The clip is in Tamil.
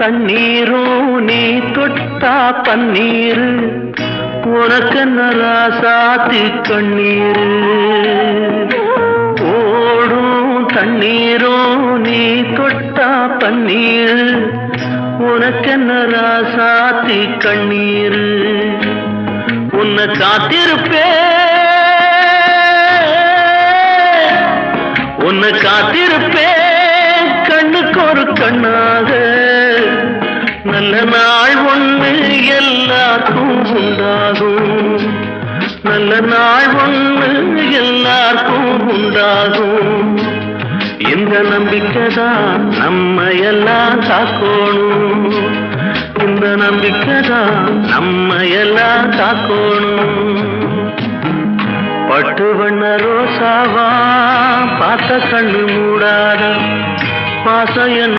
தண்ணீரும் நீ தொட்டா பன்னீரு உனக்கென்ன ராசாத்தி கண்ணீரு ஓடும் தண்ணீரும் நீ தொட்டா பன்னீரு உனக்கென்ன ராசாத்தி கண்ணீரு உன்னை காத்திருப்பேன் கண்ணுக்கு ஒரு கண்ணாக நல்ல நாள் ஒன்று எல்லாருக்கும் உண்டாகும் நல்ல நாள் ஒன்று எல்லாருக்கும் உண்டாகும் இந்த நம்பிக்கைதான் நம்ம எல்லாம் காக்கணும் இந்த நம்பிக்கைதான் நம்ம எல்லாம் காக்கணும் பட்டு வண்ண ரோசாவா பார்த்த கண்ணு மூடாத பாசம்